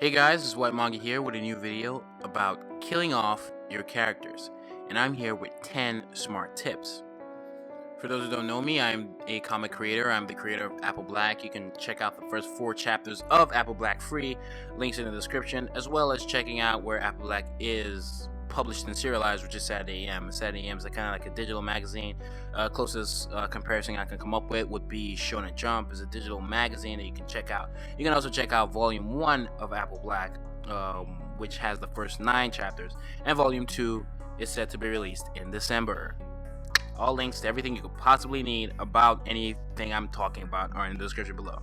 Hey guys, this is WhytManga here with a new video about killing off your characters. And I'm here with 10 smart tips. For those who don't know me, I'm a comic creator. I'm the creator of Apple Black. You can check out the first 4 chapters of Apple Black free. Links in the description, as well as checking out where Apple Black is published and serialized, which is Saturday AM. Saturday AM is kind of like a digital magazine. Closest comparison I can come up with would be Shonen Jump. Is a digital magazine that you can check out. You can also check out Volume 1 of Apple Black, which has the first 9 chapters, and Volume 2 is set to be released in December. All links to everything you could possibly need about anything I'm talking about are in the description below.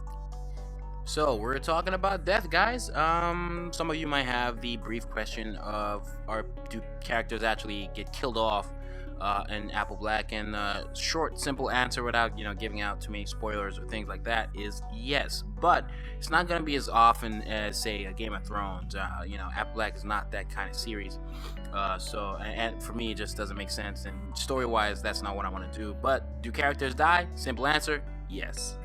So we're talking about death, guys. Some of you might have the brief question of, do characters actually get killed off in Apple Black? And short, simple answer without giving out too many spoilers or things like that is yes. But it's not going to be as often as, say, a Game of Thrones. Apple Black is not that kind of series. And for me, it just doesn't make sense. And story-wise, that's not what I want to do. But do characters die? Simple answer, yes.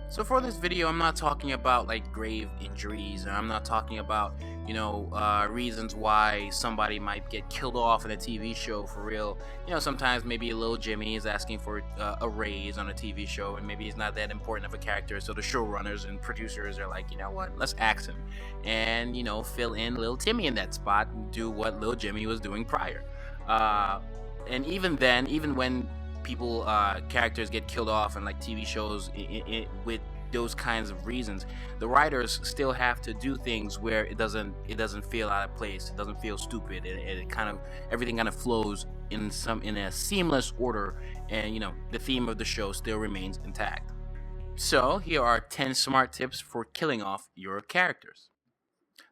So for this video, I'm not talking about like grave injuries, or I'm not talking about reasons why somebody might get killed off in a TV show for real. Sometimes maybe a little Jimmy is asking for a raise on a TV show, and maybe he's not that important of a character, so the showrunners and producers are like, you know what, let's axe him and fill in little Timmy in that spot and do what little Jimmy was doing prior. And even then, even when characters get killed off in like TV shows with those kinds of reasons, the writers still have to do things where it doesn't feel out of place, it doesn't feel stupid, it kind of, everything kind of flows in a seamless order, and the theme of the show still remains intact. So here are 10 smart tips for killing off your characters.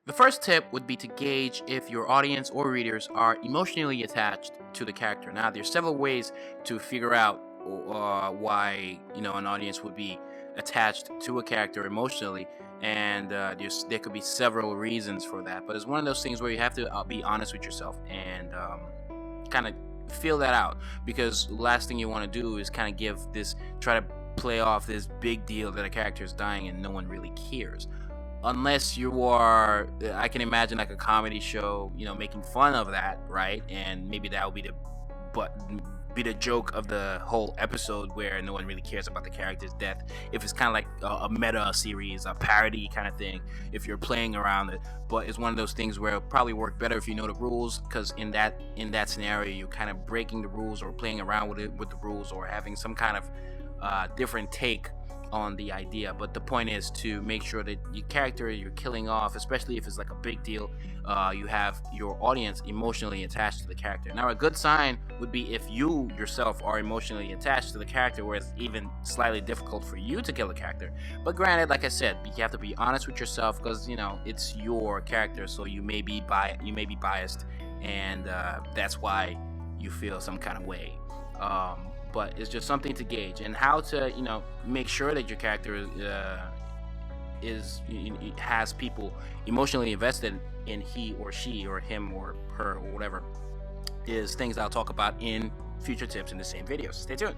The first tip would be to gauge if your audience or readers are emotionally attached to the character. Now, there's several ways to figure out why an audience would be attached to a character emotionally, and there could be several reasons for that. But it's one of those things where you have to be honest with yourself and kind of feel that out, because the last thing you want to do is kind of try to play off this big deal that a character is dying and no one really cares. Unless you are, I can imagine like a comedy show, making fun of that, right? And maybe that will be the joke of the whole episode, where no one really cares about the character's death. If it's kind of like a meta series, a parody kind of thing, if you're playing around it. But it's one of those things where it'll probably work better if you know the rules, because in that scenario, you're kind of breaking the rules or playing around with the rules, or having some kind of different take on the idea. But the point is to make sure that your character you're killing off, especially if it's like a big deal, you have your audience emotionally attached to the character. Now, a good sign would be if you yourself are emotionally attached to the character, where it's even slightly difficult for you to kill a character. But granted, like I said, you have to be honest with yourself, because it's your character, so you may be biased, and that's why you feel some kind of way. But it's just something to gauge, and how to make sure that your character has people emotionally invested in he or she or him or her or whatever, is things I'll talk about in future tips in the same videos. Stay tuned.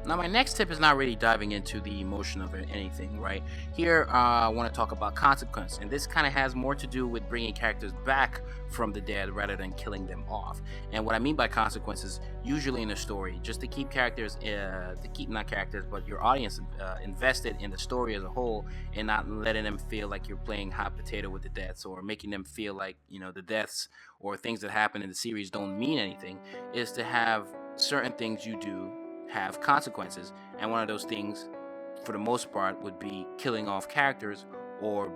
Now, my next tip is not really diving into the emotion of anything, right? Here, I want to talk about consequence, and this kind of has more to do with bringing characters back from the dead rather than killing them off. And what I mean by consequences, usually in a story, just to keep but your audience invested in the story as a whole, and not letting them feel like you're playing hot potato with the deaths, or making them feel like the deaths or things that happen in the series don't mean anything, is to have certain things you do have consequences. And one of those things, for the most part, would be killing off characters, or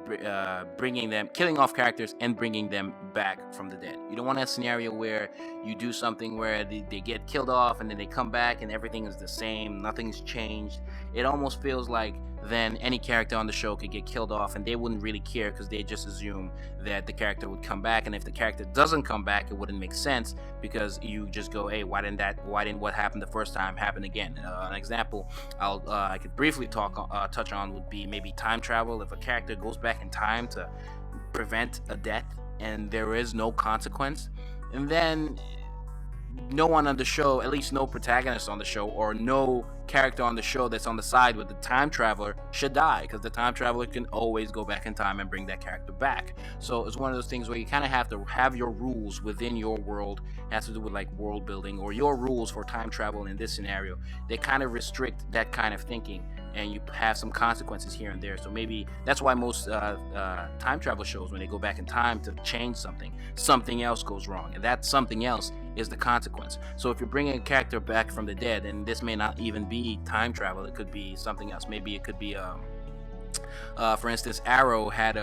killing off characters and bringing them back from the dead. You don't want a scenario where you do something where they get killed off and then they come back and everything is the same, nothing's changed. It almost feels like then any character on the show could get killed off and they wouldn't really care, because they just assume that the character would come back. And if the character doesn't come back, it wouldn't make sense, because you just go, hey, why didn't what happened the first time happen again? An example I could briefly touch on would be maybe time travel. If a character goes back in time to prevent a death and there is no consequence, and then no one on the show, at least no protagonist on the show, or no character on the show that's on the side with the time traveler should die, because the time traveler can always go back in time and bring that character back. So it's one of those things where you kind of have to have your rules within your world. It has to do with like world building, or your rules for time travel in this scenario. They kind of restrict that kind of thinking, and you have some consequences here and there. So maybe that's why most time travel shows, when they go back in time to change something else goes wrong, and that something else is the consequence. So if you're bringing a character back from the dead, and this may not even be time travel, it could be something else. Maybe it could be for instance, Arrow had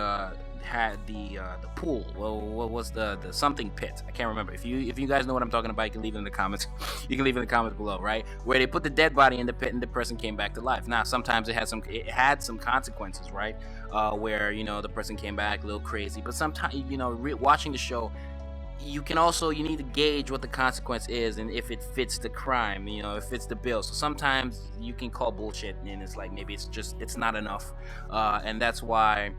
the pool. Well, what was the something pit? I can't remember. If you guys know what I'm talking about, you can leave it in the comments. You can leave it in the comments below, right? Where they put the dead body in the pit and the person came back to life. Now, sometimes it had some consequences, right? Where the person came back a little crazy. But sometimes watching the show, you need to gauge what the consequence is and if it fits the crime, if it fits the bill. So sometimes you can call bullshit, and it's like maybe it's not enough, and that's why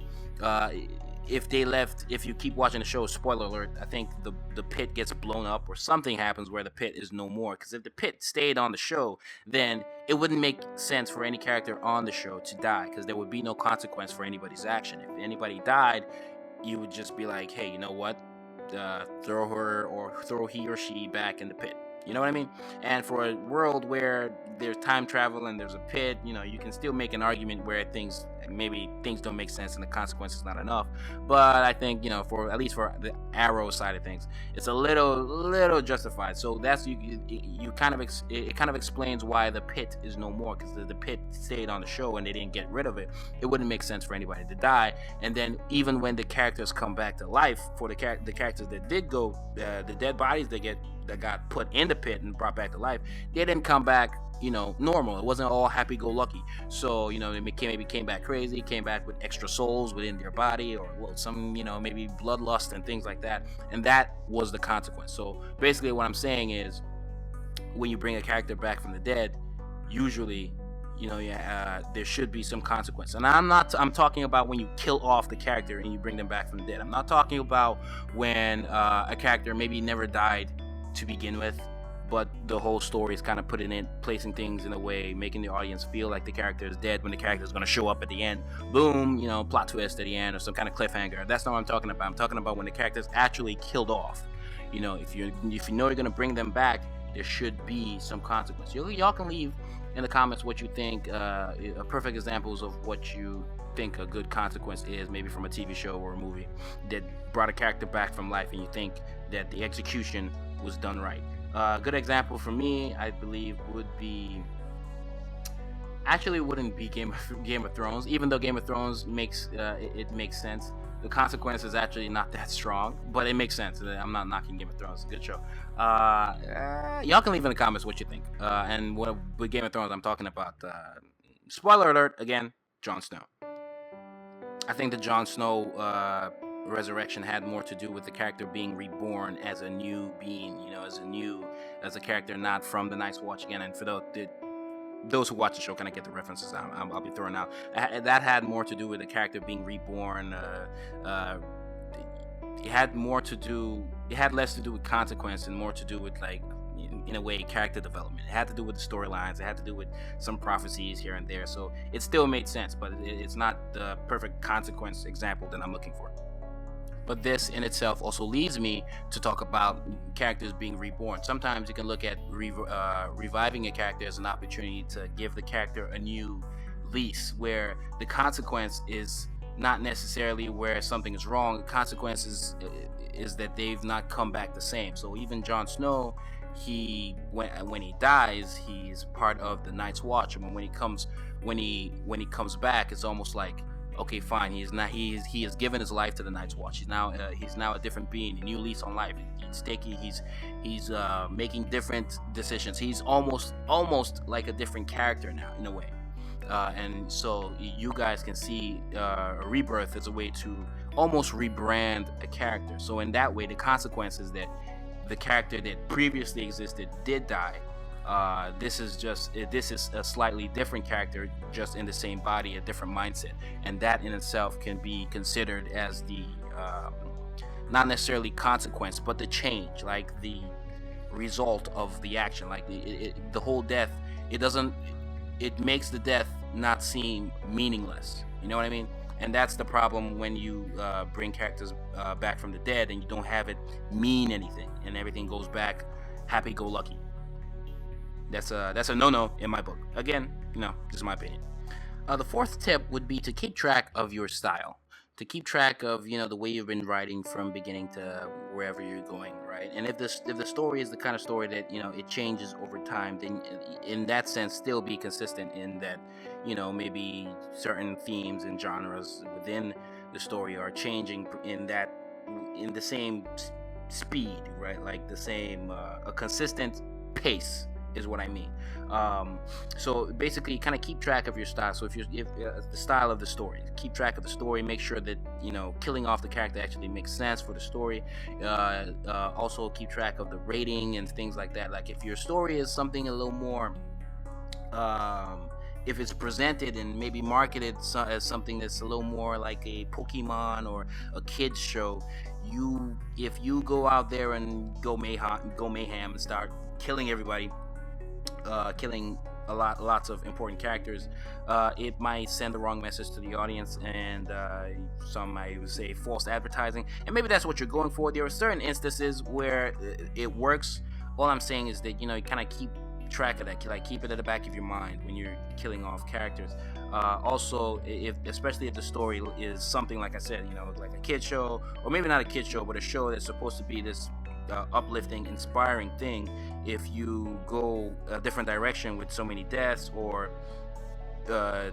if you keep watching the show, spoiler alert, I think the pit gets blown up or something happens where the pit is no more. Because if the pit stayed on the show, then it wouldn't make sense for any character on the show to die, because there would be no consequence for anybody's action. If anybody died, you would just be like, hey, you know what? Throw her or throw he or she back in the pit. You know what I mean? And for a world where there's time travel and there's a pit, you can still make an argument where maybe things don't make sense and the consequence is not enough. But I think, for at least for the Arrow side of things, it's a little justified. So that's it kind of explains why the pit is no more, because the pit stayed on the show and they didn't get rid of it. It wouldn't make sense for anybody to die. And then even when the characters come back to life, for the characters that did go, the dead bodies that got put in the pit and brought back to life, they didn't come back normal. It wasn't all happy-go-lucky. So they maybe came back crazy, came back with extra souls within their body, or some maybe bloodlust and things like that, and that was the consequence. So basically what I'm saying is, when you bring a character back from the dead, usually there should be some consequence. And I'm talking about when you kill off the character and you bring them back from the dead. I'm not talking about when a character maybe never died to begin with, but the whole story is kind of placing things in a way, making the audience feel like the character is dead when the character is going to show up at the end. Boom, plot twist at the end, or some kind of cliffhanger. That's not what I'm talking about. I'm talking about when the character is actually killed off. If you know you're going to bring them back, there should be some consequence. Y'all can leave in the comments what you think, perfect examples of what you think a good consequence is, maybe from a TV show or a movie that brought a character back from life and you think that the execution was done right. A good example for me, I believe, would be, actually wouldn't be Game of Thrones, even though Game of Thrones makes sense. The consequence is actually not that strong, but it makes sense. I'm not knocking Game of Thrones. It's a good show. Y'all can leave in the comments what you think. And with Game of Thrones, I'm talking about, spoiler alert, again, Jon Snow. I think the Jon Snow resurrection had more to do with the character being reborn as a new being, as a character not from the Night's Watch again. And for those who watch the show kind of get the references I'll be throwing out. That had more to do with the character being reborn. It had less to do with consequence and more to do with, like, in a way, character development. It had to do with the storylines. It had to do with some prophecies here and there. So it still made sense, but it's not the perfect consequence example that I'm looking for. But this in itself also leads me to talk about characters being reborn. Sometimes you can look at reviving a character as an opportunity to give the character a new lease, where the consequence is not necessarily where something is wrong. The consequence is that they've not come back the same. So even Jon Snow, when he dies, he's part of the Night's Watch, and when he comes back, it's almost like, okay, fine. He has given his life to the Night's Watch. He's now a different being, a new lease on life. He's making different decisions. He's almost like a different character now, in a way. And so you guys can see rebirth as a way to almost rebrand a character. So in that way, the consequence is that the character that previously existed did die. This is a slightly different character, just in the same body, a different mindset, and that in itself can be considered as the not necessarily consequence, but the change, like the result of the action. Like the whole death, it doesn't. it makes the death not seem meaningless. You know what I mean? And that's the problem when you bring characters back from the dead and you don't have it mean anything, and everything goes back happy-go-lucky. That's a no-no in my book. Again, this is my opinion. The fourth tip would be to keep track of your style, to keep track of the way you've been writing from beginning to wherever you're going, right? And if the story is the kind of story that it changes over time, then in that sense still be consistent in that maybe certain themes and genres within the story are changing in the same speed, right? Like the same a consistent pace is what I mean. So basically, kind of keep track of your style. So if the style of the story, keep track of the story. Make sure that killing off the character actually makes sense for the story. Also keep track of the rating and things like that. Like if your story is something a little more, if it's presented and maybe marketed as something that's a little more like a Pokemon or a kids show, if you go out there and go mayhem and start killing everybody, killing lots of important characters, it might send the wrong message to the audience, and some might say false advertising, and maybe that's what you're going for. There are certain instances where it works. All I'm saying is that you kind of keep track of that, like keep it at the back of your mind when you're killing off characters. Also, especially if the story is something like I said, like a kid show, or maybe not a kid show, but a show that's supposed to be this uplifting, inspiring thing. If you go a different direction with so many deaths or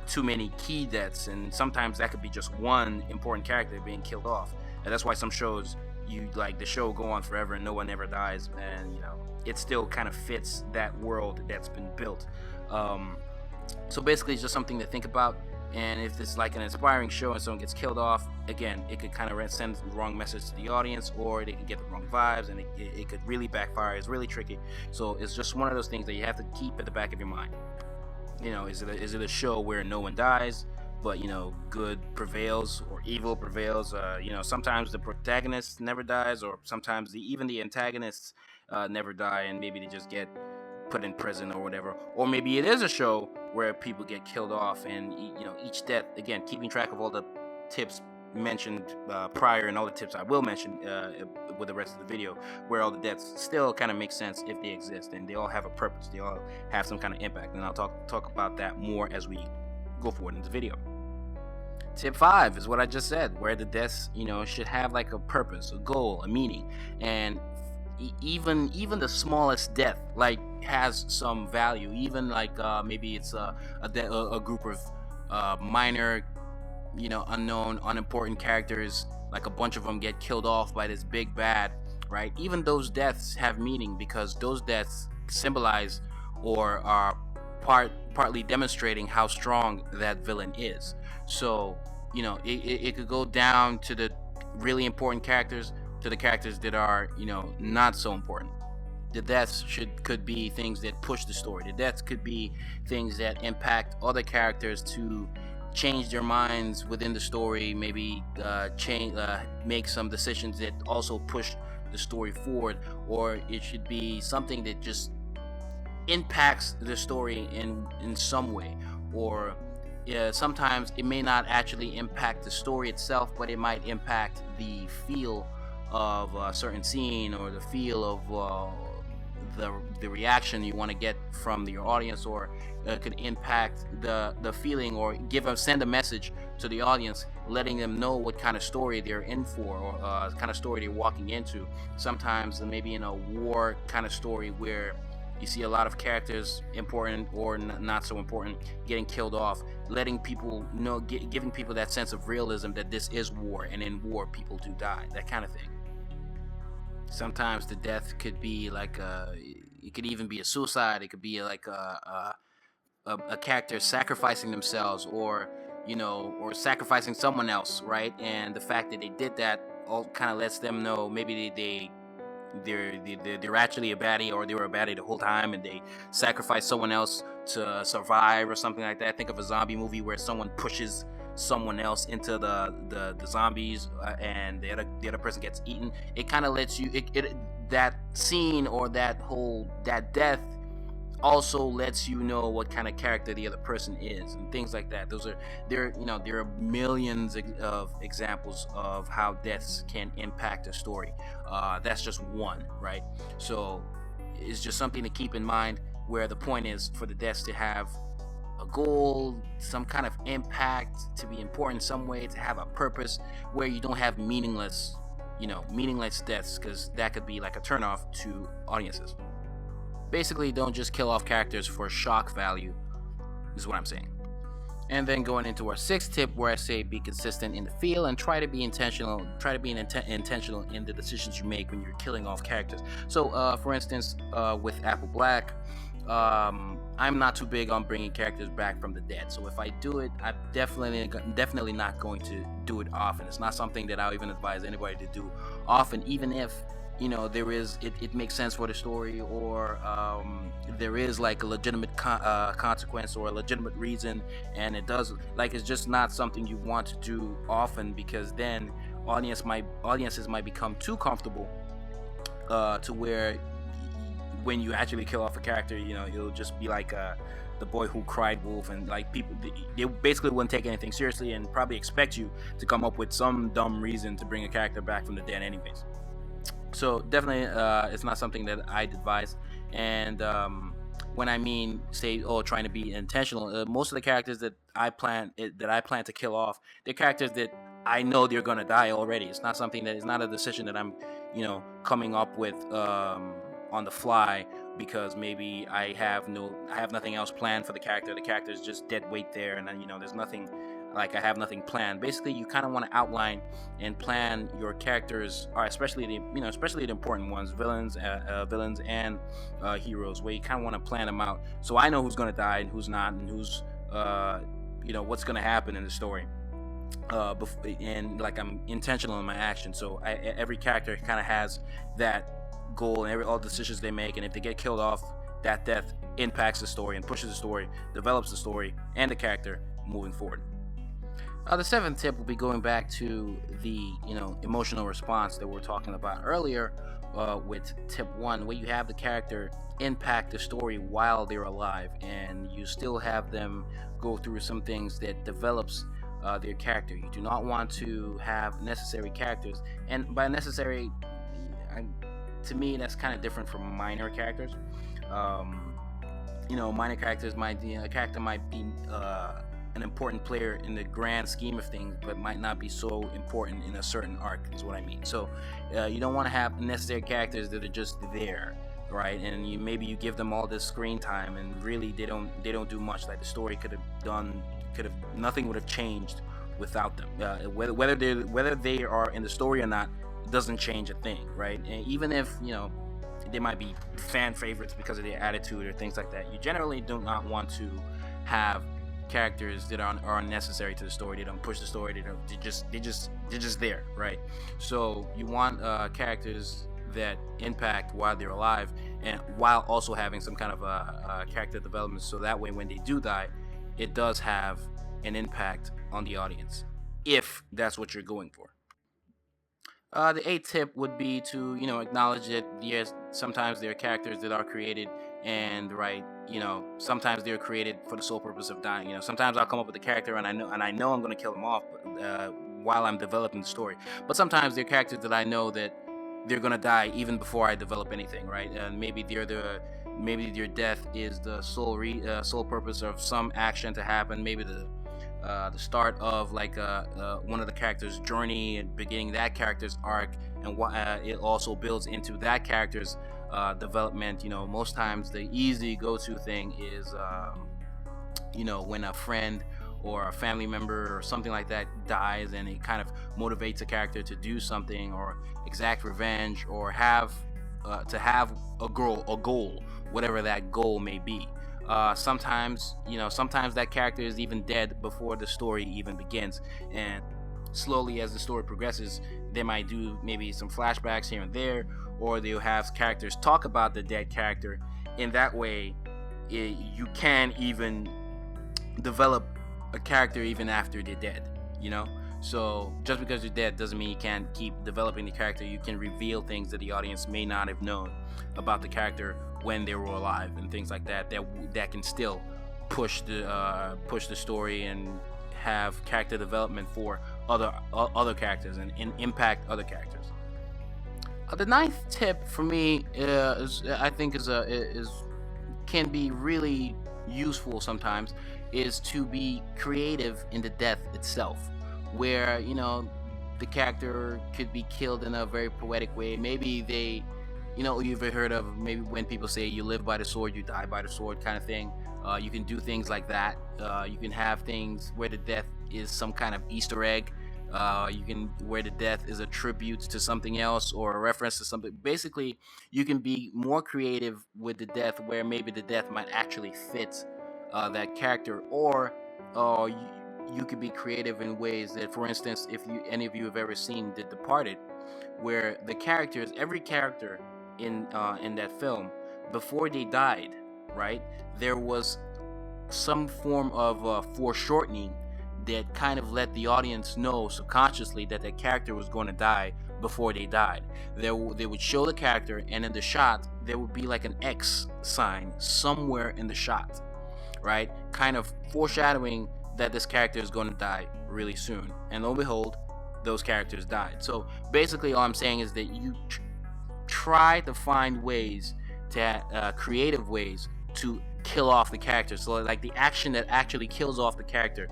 too many key deaths, and sometimes that could be just one important character being killed off, and that's why some shows the show go on forever and no one ever dies, and it still kind of fits that world that's been built. So basically it's just something to think about. And if it's like an inspiring show and someone gets killed off, again, it could kind of send the wrong message to the audience, or they can get the wrong vibes, and it could really backfire. It's really tricky. So it's just one of those things that you have to keep at the back of your mind. Is it a show where no one dies, but good prevails or evil prevails? Sometimes the protagonist never dies, or sometimes even the antagonists never die, and maybe they just get put in prison or whatever. Or maybe it is a show where people get killed off, and each death, again, keeping track of all the tips mentioned prior and all the tips I will mention with the rest of the video, where all the deaths still kind of make sense if they exist, and they all have a purpose, they all have some kind of impact, and I'll talk about that more as we go forward in the video. Tip 5 is what I just said, where the deaths should have like a purpose, a goal, a meaning, and even the smallest death has some value. Even maybe it's a group of minor, unknown, unimportant characters, like a bunch of them get killed off by this big bad, right? Even those deaths have meaning, because those deaths symbolize or are partly demonstrating how strong that villain is. So it could go down to the really important characters, to the characters that are not so important. The deaths could be things that push the story. The deaths could be things that impact other characters to change their minds within the story, maybe make some decisions that also push the story forward. Or it should be something that just impacts the story in some way. Or sometimes it may not actually impact the story itself, but it might impact the feel of a certain scene, or the feel of the reaction you want to get from your audience, or could impact the feeling, or send a message to the audience, letting them know what kind of story they're in for, or kind of story they're walking into. Sometimes maybe in a war kind of story where you see a lot of characters, important or not so important, getting killed off, letting people know, giving people that sense of realism that this is war, and in war people do die, that kind of thing. Sometimes the death could be like it could even be a suicide. It could be like a character sacrificing themselves, or or sacrificing someone else, right? And the fact that they did that all kind of lets them know maybe they're actually a baddie, or they were a baddie the whole time, and they sacrificed someone else to survive or something like that. Think of a zombie movie where someone pushes someone else into the zombies, and the other person gets eaten. It kind of lets you that scene or that death also lets you know what kind of character the other person is and things like that. There are millions of examples of how deaths can impact a story. That's just one, right? So it's just something to keep in mind, where the point is for the deaths to have a goal, some kind of impact, to be important in some way, to have a purpose, where you don't have meaningless deaths, because that could be like a turnoff to audiences. Basically, don't just kill off characters for shock value, is what I'm saying. And then going into our sixth tip, where I say be consistent in the feel and try to be intentional. Try to be intentional in the decisions you make when you're killing off characters. So, for instance, with Apple Black, I'm not too big on bringing characters back from the dead. So if I do it, I'm definitely not going to do it often. It's not something that I'll even advise anybody to do often, even if it makes sense for the story, or there is like a legitimate consequence or a legitimate reason, and it's just not something you want to do often, because then audiences might become too comfortable to where when you actually kill off a character, it'll just be like the boy who cried wolf, and like people, they basically wouldn't take anything seriously and probably expect you to come up with some dumb reason to bring a character back from the dead anyways. So definitely, it's not something that I'd advise. And when I mean trying to be intentional, most of the characters that I plan to kill off, they're characters that I know they're gonna die already. It's not something that is not a decision that I'm, coming up with on the fly, because maybe I have nothing else planned for the character. The character is just dead weight there, and there's nothing. Like, I have nothing planned. Basically, you kind of want to outline and plan your characters, or especially the important ones, villains and heroes, where you kind of want to plan them out, so I know who's going to die and who's not, and who's what's going to happen in the story. And like, I'm intentional in my action, so every character kind of has that goal, and all decisions they make, and if they get killed off, that death impacts the story and pushes the story, develops the story and the character moving forward. The seventh tip will be going back to the emotional response that we were talking about earlier with tip 1, where you have the character impact the story while they're alive, and you still have them go through some things that develops their character. You do not want to have necessary characters, and by necessary, to me, that's kind of different from minor characters. Minor characters a character might be an important player in the grand scheme of things, but might not be so important in a certain arc, is what I mean. So you don't want to have necessary characters that are just there, right? And maybe you give them all this screen time, and really they don't do much. Like, the story nothing would have changed without them. Whether they are in the story or not doesn't change a thing, right? And even if they might be fan favorites because of their attitude or things like that, you generally do not want to have characters that are unnecessary to the story. They don't push the story. They're just there, right? So you want characters that impact while they're alive, and while also having some kind of a character development, so that way when they do die, it does have an impact on the audience, if that's what you're going for. The eighth tip would be to acknowledge that sometimes there are characters that are created, and sometimes they're created for the sole purpose of dying. Sometimes I'll come up with a character and I know I'm going to kill them off, while I'm developing the story. But sometimes they're characters that I know that they're going to die even before I develop anything, right? And maybe their death is the sole purpose of some action to happen. Maybe the start of one of the character's journey and beginning that character's arc, and it also builds into that character's development. Most times the easy go-to thing is when a friend or a family member or something like that dies, and it kind of motivates a character to do something, or exact revenge, or have a goal, whatever that goal may be. Sometimes that character is even dead before the story even begins, and slowly as the story progresses, they might do maybe some flashbacks here and there, or they'll have characters talk about the dead character. In that way, you can even develop a character even after they're dead, So just because you're dead doesn't mean you can't keep developing the character. You can reveal things that the audience may not have known about the character when they were alive, and things like that that can still push the story and have character development for other characters and impact other characters. The ninth tip for me can be really useful sometimes, is to be creative in the death itself, where the character could be killed in a very poetic way. Maybe you've heard of maybe when people say you live by the sword, you die by the sword kind of thing. You can do things like that. You can have things where the death is some kind of Easter egg. Where the death is a tribute to something else or a reference to something. Basically, you can be more creative with the death, where maybe the death might actually fit that character, or you could be creative in ways that, for instance, if any of you have ever seen The Departed, where every character in that film, before they died, right, there was some form of foreshortening that kind of let the audience know subconsciously that that character was going to die before they died. They would show the character, and in the shot there would be like an X sign somewhere in the shot, right, kind of foreshadowing that this character is going to die really soon. And lo and behold, those characters died. So basically all I'm saying is that you try to find ways creative ways to kill off the character. So like the action that actually kills off the character,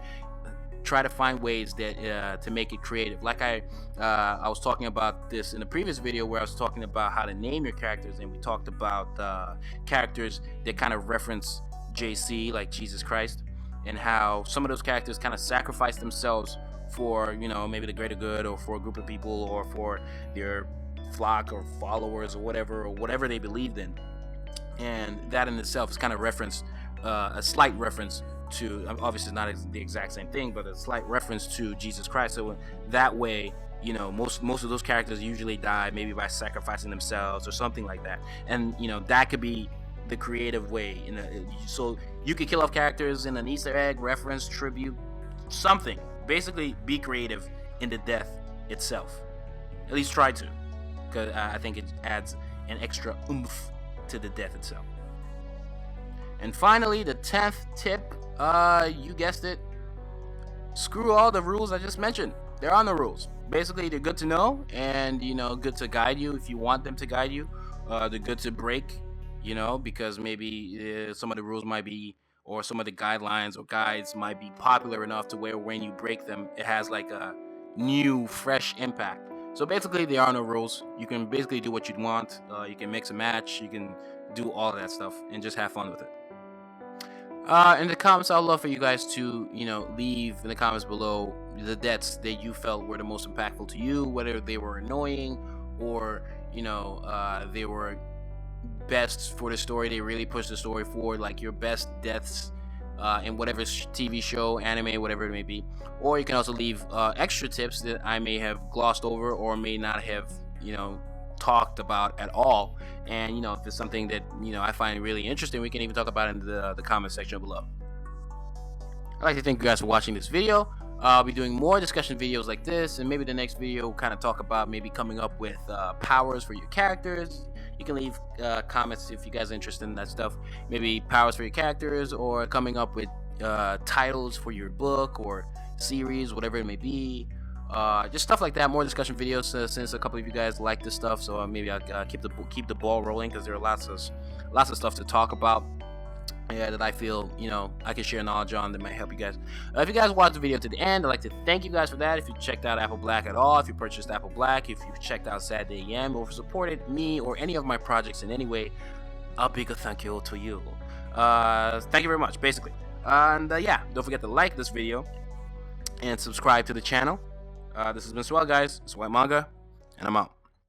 try to find ways that to make it creative. Like I was talking about this in a previous video, where I was talking about how to name your characters, and we talked about characters that kind of reference JC, like Jesus Christ, and how some of those characters kind of sacrifice themselves for maybe the greater good, or for a group of people, or for their flock or followers, or whatever they believed in. And that in itself is kind of a slight reference to, obviously not the exact same thing, but a slight reference to Jesus Christ. So that way, most of those characters usually die maybe by sacrificing themselves or something like that. And that could be the creative way. So you could kill off characters in an Easter egg, reference, tribute, something. Basically, be creative in the death itself. At least try to, because I think it adds an extra oomph to the death itself. And finally, the 10th tip, you guessed it, screw all the rules I just mentioned. There are no rules. Basically, they're good to know, and good to guide you if you want them to guide you. They're good to break, because maybe some of the rules might be, or some of the guidelines or guides might be popular enough to where when you break them, it has like a new, fresh impact. So basically, there are no rules. You can basically do what you want. You can mix and match. You can do all of that stuff and just have fun with it. In the comments, I'd love for you guys to, leave in the comments below the deaths that you felt were the most impactful to you, whether they were annoying or, they were best for the story. They really pushed the story forward, like your best deaths in whatever TV show, anime, whatever it may be. Or you can also leave extra tips that I may have glossed over or may not have, talked about at all. And if it's something that I find really interesting, we can even talk about it in the comment section below. I'd like to thank you guys for watching this video. I'll be doing more discussion videos like this, and maybe the next video will kind of talk about maybe coming up with powers for your characters. You can leave comments if you guys are interested in that stuff. Maybe powers for your characters, or coming up with titles for your book or series, whatever it may be. Just stuff like that. More discussion videos since a couple of you guys like this stuff. So maybe I'll keep the ball rolling, because there are lots of stuff to talk about. That I feel I can share knowledge on that might help you guys. If you guys watched the video to the end, I'd like to thank you guys for that. If you checked out Apple Black at all, if you purchased Apple Black, if you've checked out Saturday AM, or supported me or any of my projects in any way, a big thank you to you. Thank you very much, basically. And don't forget to like this video and subscribe to the channel. This has been Swell, guys. It's WhytManga, and I'm out.